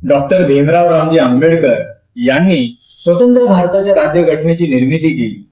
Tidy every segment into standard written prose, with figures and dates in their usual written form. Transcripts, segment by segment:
Doctor Bhimrao Ramji Ambedkar यांनी स्वतंत्र भारताच्या राज्यघटनेची निर्मिती केली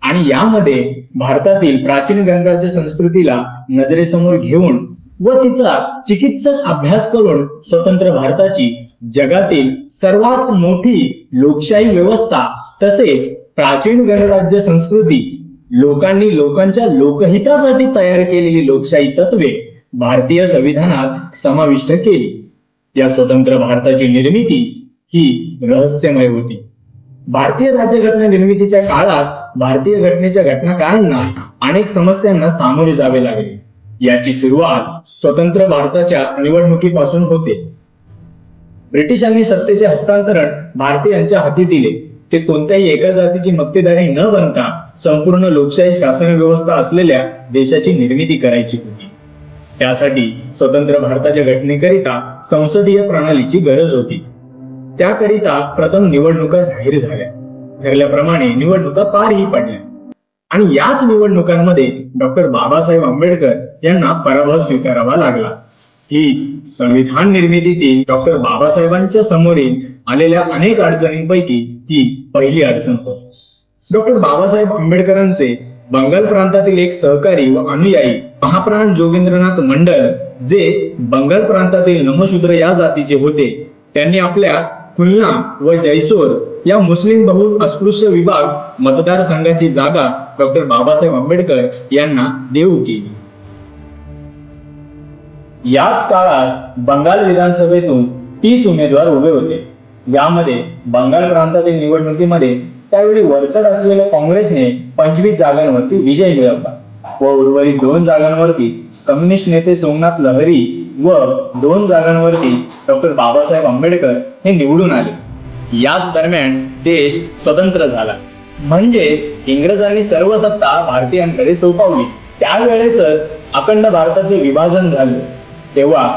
आणि यामध्ये भारतातील प्राचीन गणराज्य संस्कृतीला नजरेसमोर घेऊन व तिचा चिकित्सक अभ्यास करून स्वतंत्र भारताची जगातील सर्वात मोठी लोकशाही व्यवस्था तसेच प्राचीन गणराज्य संस्कृती लोकांनी लोकांच्या लोकहितासाठी तयार केलेली लोकशाही तत्वे भारतीय संविधानात समाविष्ट केली। या स्वतंत्र भारताची निर्मिती ही रहस्यमय होती। भारतीय राज्यघटना निर्मितीच्या काळात भारतीय घटनेच्या घटनाकारांना अनेक समस्यांना सामोरे जावे लागले। याची सुरुवात स्वतंत्र भारताच्या निवडणुकीपासून होते। ब्रिटिशांनी सत्तेचे हस्तांतरण भारतीयांच्या हाती दिले। ते कोणत्याही एका जातीची मक्तेदारी न बनता संपूर्ण लोकशाही शासन व्यवस्था असलेल्या देशाची निर्मिती करायची होती। त्यासाठी स्वतंत्र भारताच्या घटनेकरिता संसदीय प्रणालीची गरज होती। त्याकरिता प्रथम निवडणुका जाहीर झाल्या। ठरल्याप्रमाणे निवडणुका पारही पडल्या आणि याच निवडणुकांमध्ये डॉक्टर बाबासाहेब आंबेडकर यांना पराभव स्वीकारावा लागला। हीच संविधान निर्मितीतील डॉक्टर बाबासाहेबांच्या समोरील आलेल्या अनेक अडचणींपैकी ही पहिली अडचण होती। डॉक्टर बाबासाहेब आंबेडकरांचे बंगाल प्रांतातील एक सहकारी व अनुयायी महाप्राण जोगेंद्रनाथ मंडल, जे बंगाल प्रांतातील नमशूद्र या जातीचे होते, त्यांनी आपल्या खुलना व जैसोर या मुस्लिम बहुल अस्पृश्य विभाग मतदारसंघाची जागा डॉक्टर बाबासाहेब आंबेडकर यांना देऊ केली। याच काळात बंगाल विधानसभेतून 30 उमेदवार उभे होते। यामध्ये बंगाल प्रांतातील निवडणुकीमध्ये त्यावेळी वरचढ असलेल्या काँग्रेसने 25 जागांवरती विजय मिळवला व उर्वरित 2 जागांवरती कम्युनिस्ट नेते सोमनाथ लहरी व 2 जागांवरती डॉक्टर बाबासाहेब आंबेडकर हे निवडून आले। याच दरम्यान देश स्वतंत्र झाला, म्हणजेच इंग्रजांनी सर्व सत्ता भारतीयांकडे सोपवली। त्यावेळेसच अखंड भारताचे विभाजन झाले। तेव्हा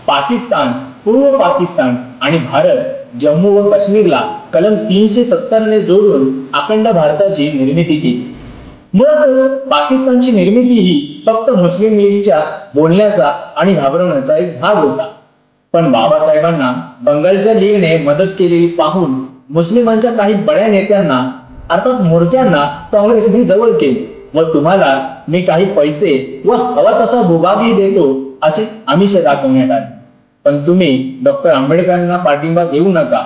पाकिस्तान, पूर्व पाकिस्तान आणि भारत जम्मू व काश्मीरला कलम 370 ने जोडून अखंड भारताची निर्मिती केली। मुळातच पाकिस्तानची निर्मिती ही फक्त मुस्लिम लीगच्या बोलण्याचा आणि घाबरवण्याचा एक भाग होता। पण बाबासाहेबांना बंगालच्या लीगने मदत केलेली पाहून मुस्लिमांच्या काही बड्या नेत्यांना अर्थात मोर्चांना काँग्रेसने जवळ केले व तुम्हाला मी काही पैसे व हवा तसा भूभागही देतो असे आमिष दाखवण्यात आले। पण तुम्ही डॉक्टर आंबेडकरांना पाठिंबा देऊ नका।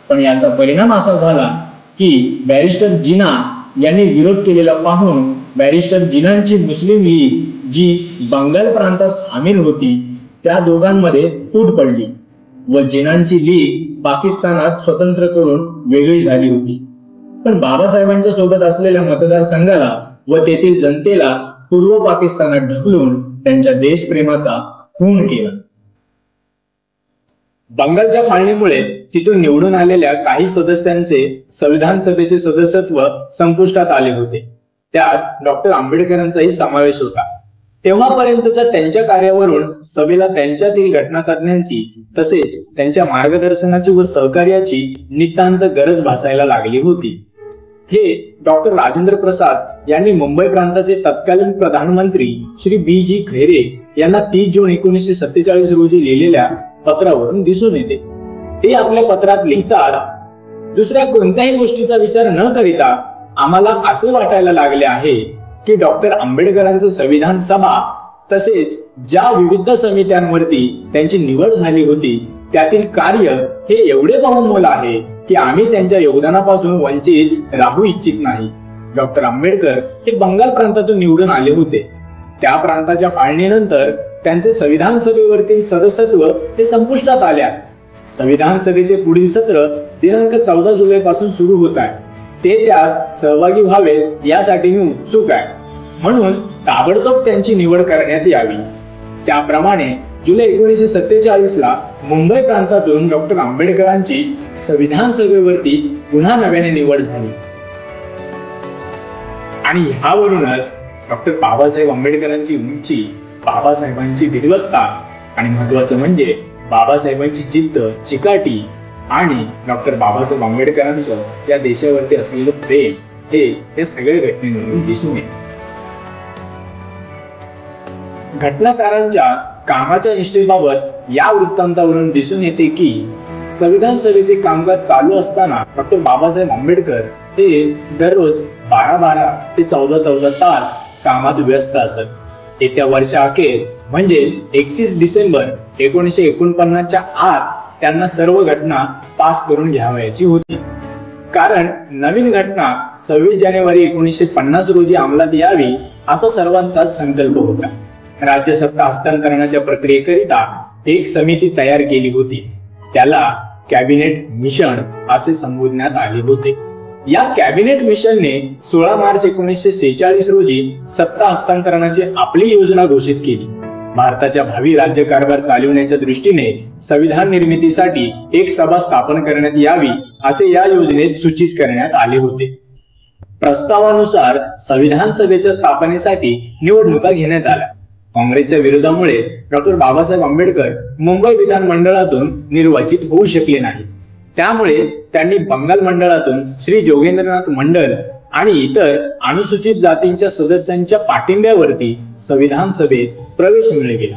पण याचा परिणाम असा झाला की बॅरिस्टर जिना यांनी विरोध केलेला पाहून बॅरिस्टर जिनांची मुस्लिम लीग जी बंगाल प्रांतात सामील होती त्या दोघांमध्ये फूट पडली व जिनांची लीग पाकिस्तानात स्वतंत्र करून वेगळी झाली होती। पण बाबासाहेबांच्या सोबत असलेल्या मतदारसंघाला व तेथील जनतेला पूर्व पाकिस्तानात ढकलून त्यांच्या देशप्रेमाचा खून केला। बंगालच्या फाळणीमुळे तिथून निवडून आलेल्या काही सदस्यांचे संविधान सभेचे सदस्यत्व संपुष्टात आले होते। त्यात डॉक्टर आंबेडकरांचाही समावेश होता। तेव्हापर्यंतच्या त्यांच्या कार्यावरून सभेला त्यांच्यातील घटनातज्ञांची तसेच त्यांच्या मार्गदर्शनाची व सहकार्याची नितांत गरज भासायला लागली होती। हे डॉक्टर राजेंद्र प्रसाद यांनी मुंबई प्रांताचे तत्कालीन प्रधानमंत्री श्री बी जी खैरे यांना 30 जून 1947 रोजी लिहिलेल्या पत्रावरून दिसून येते। ते आपल्या पत्रात लिहितात, दुसऱ्या कोणत्याही गोष्टीचा विचार न करिता आम्हाला असे वाटायला लागले आहे की डॉक्टर आंबेडकरांचं संविधान सभा तसेच ज्या विविध समित्यांवरती त्यांची निवड झाली होती त्यातील कार्य हे एवढे बहुमोल आहे की आम्ही त्यांच्या योगदानापासून वंचित राहू इच्छित नाही। डॉक्टर आंबेडकर हे बंगाल प्रांतातून निवडून आले होते। त्या प्रांताच्या फाळणीनंतर त्यांचे संविधान सभेवरतील सदस्यत्व हे संपुष्टात आल्या। संविधान सभेचे पुढील सत्र दिनांक 14 जुलै पासून सुरू होत आहे। ते त्यात सहभागी व्हावेत यासाठी मी उत्सुक आहे, म्हणून ताबडतोब त्यांची निवड करण्यात यावी। त्याप्रमाणे जुलै 1947 ला मुंबई प्रांतातून डॉक्टर आंबेडकरांची संविधान सभेवरती पुन्हा नव्याने निवड झाली आणि ह्यावरूनच डॉक्टर बाबासाहेब आंबेडकरांची उंची, बाबासाहेबांची विद्वत्ता आणि महत्वाचं म्हणजे बाबासाहेबांची जिद्द, चिकाटी आणि डॉक्टर बाबासाहेब आंबेडकरांचं या देशावरती असलेलं प्रेम हे सगळे घटनेवरून दिसून येते। घटनाकारांच्या कामाच्या निष्ठेबाबत या वृत्तांतावरून दिसून येते की संविधान सभेचे कामकाज चालू असताना डॉक्टर बाबासाहेब आंबेडकर हे दररोज 12 ते 14 तास कामात व्यस्त असत। येत्या वर्षाअखेर म्हणजेच 31 डिसेंबर 1949च्या आत त्यांना सर्व घटना पास करून घ्यावयाची होती, कारण नवीन घटना 26 जानेवारी 1950 रोजी अंमलात यावी असा सर्वांचाच संकल्प होता। राज्यसत्ता हस्तांतरणाच्या प्रक्रियेकरिता एक समिती तयार केली होती, त्याला कॅबिनेट मिशन असे संबोधण्यात आले होते। या कॅबिनेट मिशनने 16 मार्च 1946 रोजी सत्ता हस्तांतरणाची आपली योजना घोषित केली। भारताच्या भावी राज्यकारभार चालविण्याच्या दृष्टीने संविधान निर्मितीसाठी एक सभा स्थापन करण्यात यावी असे या योजनेत सूचित करण्यात आले होते। प्रस्तावानुसार संविधान सभेच्या स्थापनेसाठी निवडणुका घेण्यात आल्या। काँग्रेसच्या विरोधामुळे डॉक्टर बाबासाहेब आंबेडकर मुंबई विधानमंडळातून निर्वाचित होऊ शकले नाही, त्यामुळे त्यांनी बंगाल मंडळातून श्री जोगेंद्रनाथ मंडल आणि इतर अनुसूचित जातींच्या सदस्यांच्या पाठिंब्यावरती संविधान सभेत प्रवेश मिळविला।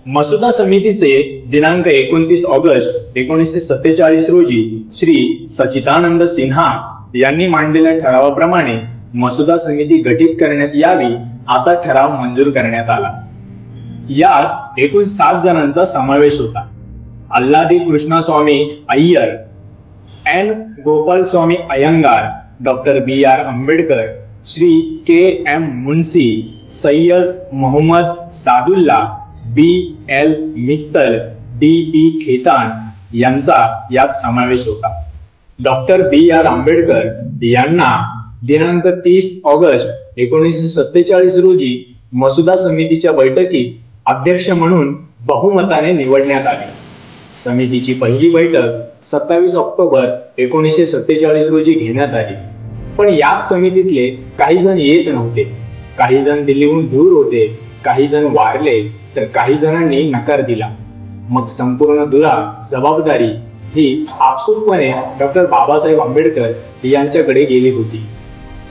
मसुदा समितीचे दिनांक 29 ऑगस्ट 1947 रोजी श्री सच्चिदानंद सिन्हा यांनी मांडलेल्या ठरावाप्रमाणे मसुदा समिती गठीत करण्यात यावी असा ठराव मंजूर करण्यात आला। यात एकूण 7 जणांचा समावेश होता। Alladi Krishnaswami Ayyar, N Gopalaswami Ayyangar, doctor BR Ambedkar, Shri KM Munshi, Syed Mohammad Saadulla, BL Mittal, DP Khaitan यांचा यात समावेश होता। डॉक्टर BR आंबेडकर यांना दिनांक 30 ऑगस्ट 1947 रोजी मसुदा समितीच्या बैठकीत अध्यक्ष म्हणून बहुमताने निवडण्यात आले। समितीची पहिली बैठक 27 ऑक्टोबर 1947 रोजी घेण्यात आली, पण याच समितीतले काही जण येत नव्हते, काही जण दिल्लीहून दूर होते, काही जण वारले तर काही जणांनी नकार दिला। मग संपूर्ण जबाबदारी ही आपसुकपणे डॉक्टर बाबासाहेब आंबेडकर यांच्याकडे गेली होती।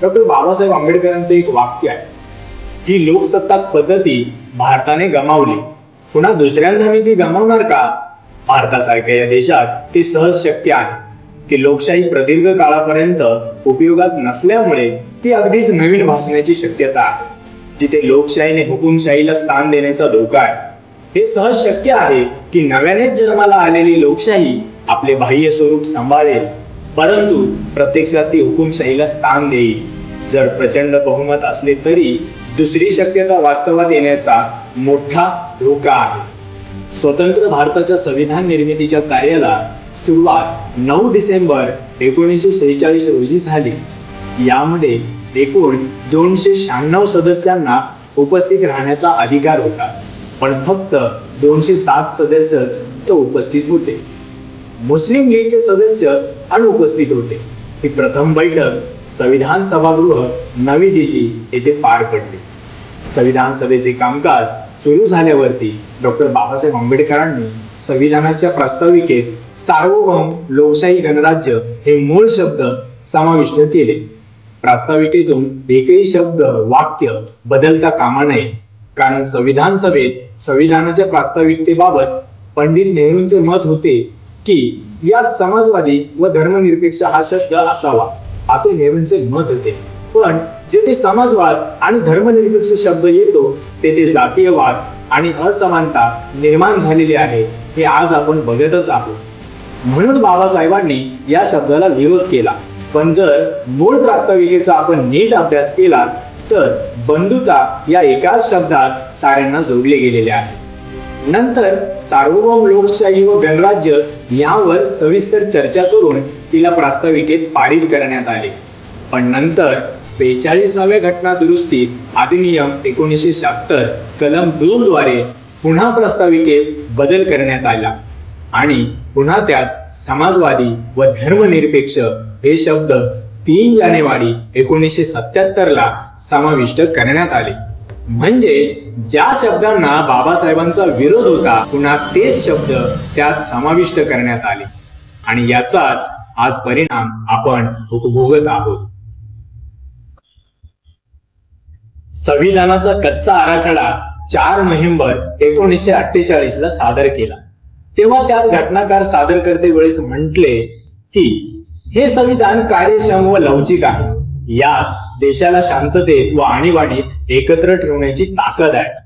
डॉक्टर बाबासाहेब आंबेडकरांचे एक वाक्य आहे की लोकसत्ताक पद्धती भारताने गमावली, पुन्हा दुसऱ्यांदा मी ती गमावणार का? भारतासारख्या या देशात ते सहज शक्य आहे की लोकशाही प्रदीर्घ काळापर्यंत उपयोगात नसल्यामुळे ती अगदीच नवीन भासण्याची शक्यता आहे। जिथे लोकशाहीने हुकुमशाहीला स्थान देण्याचा धोका आहे, हे सहज शक्य आहे की नव्यानेच जन्माला आलेली लोकशाही आपले बाह्य स्वरूप सांभाळेल, परंतु प्रत्यक्षात ती हुकुमशाहीला स्थान देईल। जर प्रचंड बहुमत असले तरी दुसरी शक्यता वास्तवात येण्याचा मोठा धोका आहे। स्वतंत्र भारताच्या संविधान निर्मितीच्या कार्याला सुरुवात 9 डिसेंबर 1946 रोजी झाली। यामध्ये एकूण 296 सदस्यांना उपस्थित राहण्याचा अधिकार होता, पण फक्त 207 सदस्यच तो उपस्थित होते। मुस्लिम लीगचे सदस्य अनुपस्थित होते। ही प्रथम बैठक संविधान सभागृह नवी दिल्ली येथे पार पडली। संविधान सभेचे कामकाज सुरू झाल्यावरती डॉक्टर बाबासाहेब आंबेडकरांनी संविधानाच्या प्रास्ताविकेत सार्वभौम लोकशाही गणराज्य हे मूळ शब्द समाविष्ट केले। प्रास्ताविकेतून एकही शब्द वाक्य बदलता कामा नये, कारण संविधान सभेत संविधानाच्या प्रास्ताविकतेबाबत पंडित नेहरूंचे मत होते की यात समाजवादी व धर्मनिरपेक्ष हा शब्द असावा असे नेहरूंचे मत होते, पण जेथे समाजवाद आणि धर्मनिरपेक्ष शब्द येतो तेथे जातीयवाद आणि असमानता निर्माण झालेली आहे, हे आज आपण बघतच आहोत। म्हणून बाबासाहेबांनी या शब्दाला विरोध केला, पण जर मूळ प्रास्ताविकेचा आपण नीट अभ्यास केला तर बंधुता या एकाच शब्दात साऱ्यांना जोडले गेलेले आहे। नंतर सार्वभौम लोकशाही व गणराज्य यावर सविस्तर चर्चा करून तिला प्रास्ताविकेत पारित करण्यात आले, पण नंतर 42व्या घटना दुरुस्तीत अधिनियम 1976 कलम 2 द्वारे पुन्हा प्रस्ताविकेत बदल करण्यात आला आणि पुन्हा त्यात समाजवादी व धर्मनिरपेक्ष हे शब्द 3 जानेवारी 1977 ला समाविष्ट करण्यात आले। म्हणजेच ज्या शब्दांना बाबासाहेबांचा विरोध होता पुन्हा तेच शब्द त्यात समाविष्ट करण्यात आले आणि याचाच आज परिणाम आपण भोगत आहोत। संविधानाचा कच्चा आराखडा 4 नोव्हेंबर 1948 ला सादर केला। तेव्हा त्यात घटनाकार सादर करते वेळेस म्हटले की हे संविधान कार्यक्षम व लवचिक आहे. यात देशाला शांततेत व आणीबाणीत एकत्र ठेवण्याची ताकद आहे.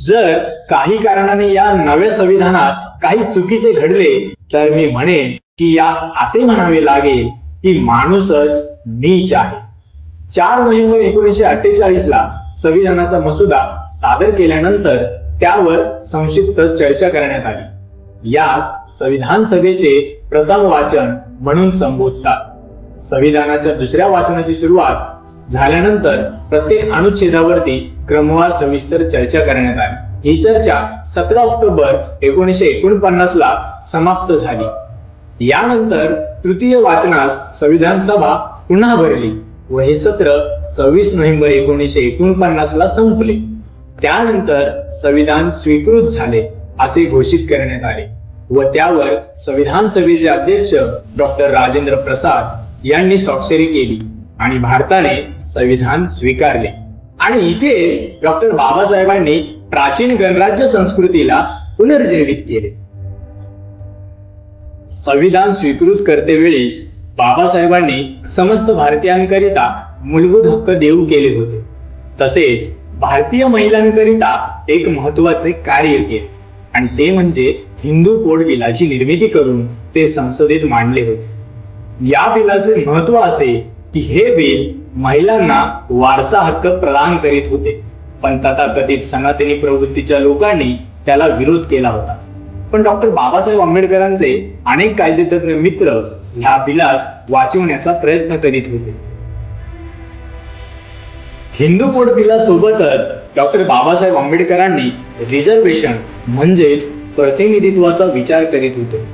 जर काही कारणाने या नव्या संविधानात काही चुकीचे घडले तर मी म्हणेन की यात असे म्हणावे लागेल की माणूसच नीच आहे. 4 नोव्हेंबर 1948 ला संविधानाचा मसुदा सादर केल्यानंतर त्यावर संक्षिप्त चर्चा करण्यात आली. यास संविधान सभेचे प्रथम वाचन म्हणून संबोधतात. संविधानाच्या दुसऱ्या वाचनाची सुरुवात झाल्यानंतर प्रत्येक अनुच्छेदावरती क्रमवार सविस्तर चर्चा करण्यात आली. ही चर्चा 17 ऑक्टोबर 1949 ला समाप्त झाली. यानंतर तृतीय वाचनास संविधान सभा पुन्हा भरली व हे सत्र 26 नोव्हेंबर 1949 ला संपले. त्यानंतर संविधान स्वीकृत झाले असे घोषित करण्यात आले व त्यावर संविधान सभेचे अध्यक्ष डॉक्टर राजेंद्र प्रसाद यांनी स्वाक्षरी केली आणि भारताने संविधान स्वीकारले. आणि इथेच डॉक्टर बाबासाहेबांनी प्राचीन गणराज्य संस्कृतीला पुनर्जीवित केले. संविधान स्वीकृत करतेवेळीस बाबासाहेबांनी समस्त भारतीयांकरिता मूलभूत हक्क देऊ केले होते. तसेच भारतीय महिलांकरिता एक महत्वाचे कार्य केले आणि ते म्हणजे हिंदू कोड बिलाची निर्मिती करून ते संसदेत मांडले होते. या बिलाचे महत्व असे की हे बिल महिलांना वारसा हक्क प्रदान करीत होते, पण तथाकथित सनातनी प्रवृत्तीच्या लोकांनी त्याला विरोध केला होता. पण डॉक्टर बाबासाहेब आंबेडकरांचे अनेक कायदेतज्ञ मित्र ह्या बिलास वाचवण्याचा प्रयत्न करीत होते. हिंदू कोड बिलासोबतच डॉक्टर बाबासाहेब आंबेडकरांनी रिझर्वेशन म्हणजेच प्रतिनिधित्वाचा विचार करीत होते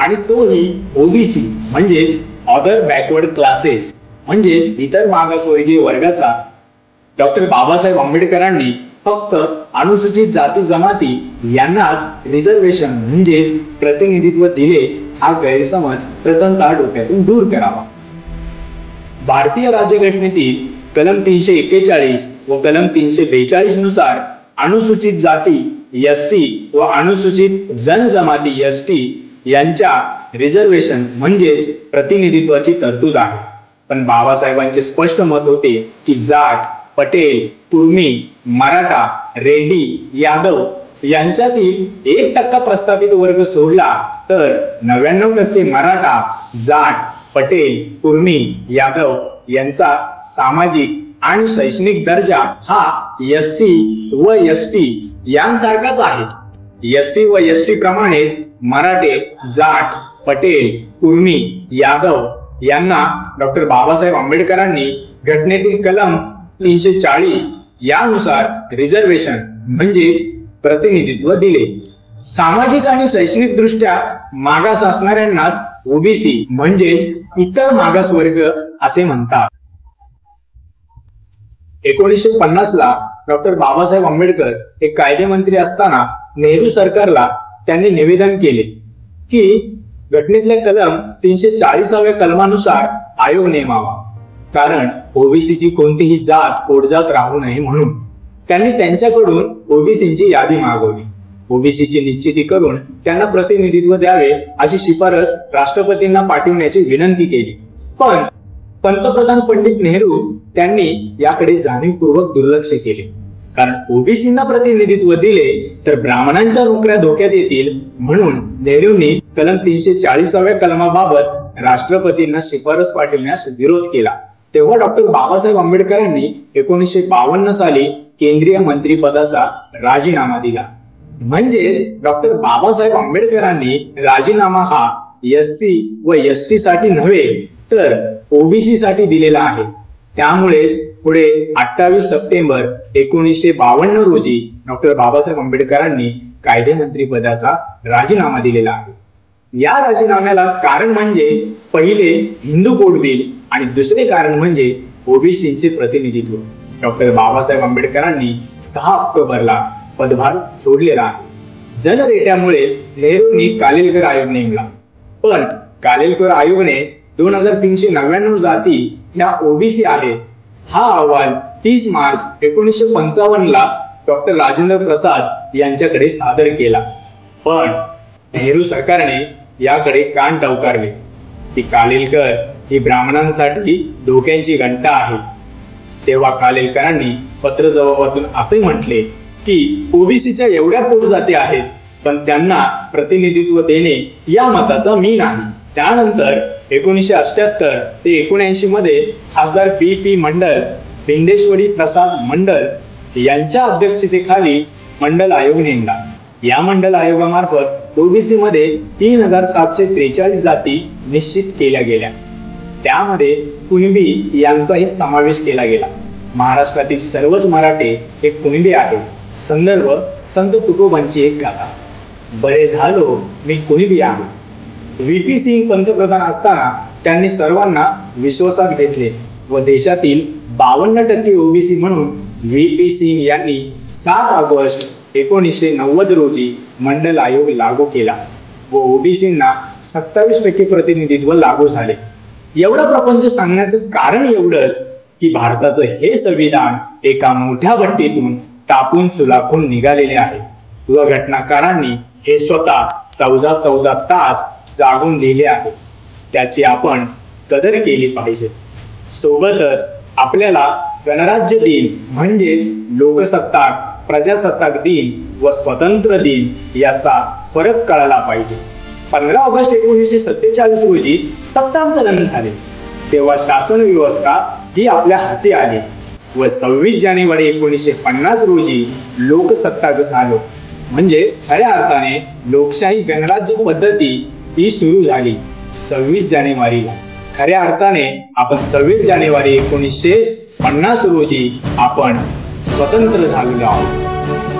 आणि तोही ओबीसी म्हणजेच अदर बॅकवर्ड क्लासेस म्हणजेच इतर मागासवर्गीय वर्गाचा. डॉक्टर बाबासाहेब आंबेडकरांनी फक्त अनुसूचित जाती जमाती यांनाच रिझर्वेशन म्हणजेच प्रतिनिधित्व दिले हा गैरसमज प्रथमतः डोक्यातून दूर करावा. भारतीय राज्यघटनेतील कलम 341 व कलम 342 नुसार अनुसूचित जाती एससी व अनुसूचित जनजमाती एसटी यांच्या रिझर्वेशन म्हणजेच प्रतिनिधित्वाची तरतूद आहे. पण बाबासाहेबांचे स्पष्ट मत होते की जाट, पटेल, कुर्मी, मराठा, रेड्डी, यादव यांच्यातील 1% प्रस्थापित वर्ग सोडला तर 99% मराठा, जाट, पटेल, कुर्मी, यादव यांचा सामाजिक आणि शैक्षणिक दर्जा हा एससी व एसटी यांसारखाच आहे. एससी व एसटी प्रमाणेच मराठे, जाट, पटेल, कुर्मी, यादव यांना डॉक्टर बाबासाहेब आंबेडकरांनी घटनेतील कलम 340 यानुसार रिझर्वेशन म्हणजेच प्रतिनिधित्व दिले. सामाजिक आणि शैक्षणिक दृष्ट्या मागास असणाऱ्यांनाच ओबीसी म्हणजेच इतर मागासवर्ग असे म्हणतात. 1950 ला डॉक्टर बाबासाहेब आंबेडकर हे कायदेमंत्री असताना नेहरू सरकारला त्यांनी निवेदन केले की घटनेतल्या कलम 340व्या कलमानुसार आयोग नेमावा, कारण ओबीसीची कोणतीही जात पोटजात राहू नये म्हणून. त्यांनी त्यांच्याकडून ओबीसीची यादी मागवली. ओबीसीची निश्चिती करून त्यांना प्रतिनिधित्व द्यावे अशी शिफारस राष्ट्रपतींना पाठवण्याची विनंती केली. पण पंतप्रधान पंडित नेहरू त्यांनी याकडे जाणीवपूर्वक दुर्लक्ष केले, कारण ओबीसींना प्रतिनिधित्व दिले तर ब्राह्मणांच्या नोकऱ्या धोक्यात येतील म्हणून नेहरूंनी कलम 340व्या कलमाबाबत राष्ट्रपतींना शिफारस पाठवण्यास विरोध केला. तेव्हा डॉक्टर बाबासाहेब आंबेडकरांनी 1952 साली केंद्रीय मंत्रिपदाचा राजीनामा दिला. म्हणजेच डॉक्टर बाबासाहेब आंबेडकरांनी राजीनामा हा एससी व एसटी साठी नव्हे तर ओबीसी साठी दिलेला आहे. त्यामुळेच पुढे 28 सप्टेंबर 1952 रोजी डॉक्टर बाबासाहेब आंबेडकरांनी कायदेमंत्री पदाचा राजीनामा दिलेला आहे. या राजीनाम्याला कारण म्हणजे पहिले हिंदू कोड बिल आणि दुसरे कारण म्हणजे ओबीसीचे प्रतिनिधित्व. डॉक्टर बाबासाहेब आंबेडकरांनी 6 ऑक्टोबरला पदभार सोडलेला आहे. जनरेट्यामुळे नेहरूंनी कालेलकर आयोग नेमला, पण कालेलकर आयोगाने 2399 जाती ह्या ओबीसी आहेत हा अहवाल 30 मार्च 1955 ला डॉक्टर राजेंद्र प्रसाद यांच्याकडे सादर केला. पण नेहरू सरकारने याकडे कान टवकारले की कालेलकर ही ब्राह्मणांसाठी धोक्यांची घंटा आहे. तेव्हा कालेलकरांनी पत्र जबाबातून असे म्हटले की ओबीसीच्या एवढ्या पोटजाती आहेत, पण त्यांना प्रतिनिधित्व देणे या मताचा मी नाही. त्यानंतर 1978 ते 1979 मध्ये खासदार पी मंडल, भिंडेश्वरी प्रसाद मंडल यांच्या अध्यक्षतेखाली मंडल आयोग नेमला. या मंडल आयोगामार्फत ओबीसी मध्ये 3743 जाती निश्चित केल्या गेल्या. त्यामध्ये कुणबी यांचाही समावेश केला गेला. महाराष्ट्रातील सर्वच मराठे हे कुणबी आहेत. संदर्भ संत तुकोबांची एक गाथा. बरे झालो मी कुणबी आहे. व्ही.पी. सिंग पंतप्रधान असताना त्यांनी सर्वांना विश्वासात घेतले व देशातील 52% ओबीसी म्हणून व्ही.पी. सिंग यांनी 7 ऑगस्ट 1990 रोजी मंडल आयोग लागू केला व ओबीसींना 27% प्रतिनिधित्व लागू झाले. एवढा प्रपंच सांगण्याचं कारण एवढंच की भारताचं हे संविधान एका मोठ्या भट्टीतून तापून सुलाखून निघालेले आहे व घटनाकारांनी हे स्वतः 14 तास जागून लिहिले आहे. त्याची आपण कदर केली पाहिजे. सोबतच आपल्याला गणराज्य दिन म्हणजेच लोकसत्ताक, प्रजासत्ताक दिन व स्वतंत्र दिन याचा फरक कळाला पाहिजे. 15 ऑगस्ट 1947 रोजी सत्तांतरण झाले तेव्हा शासन व्यवस्था ही आपल्या हाती आली व 26 जानेवारी 1950 रोजी लोकसत्ताक झालो. म्हणजे खऱ्या अर्थाने लोकशाही गणराज्य पद्धती ही सुरू झाली 26 जानेवारीला. खऱ्या अर्थाने आपण 26 जानेवारी 1950 रोजी आपण स्वतंत्र झालेलो आहोत.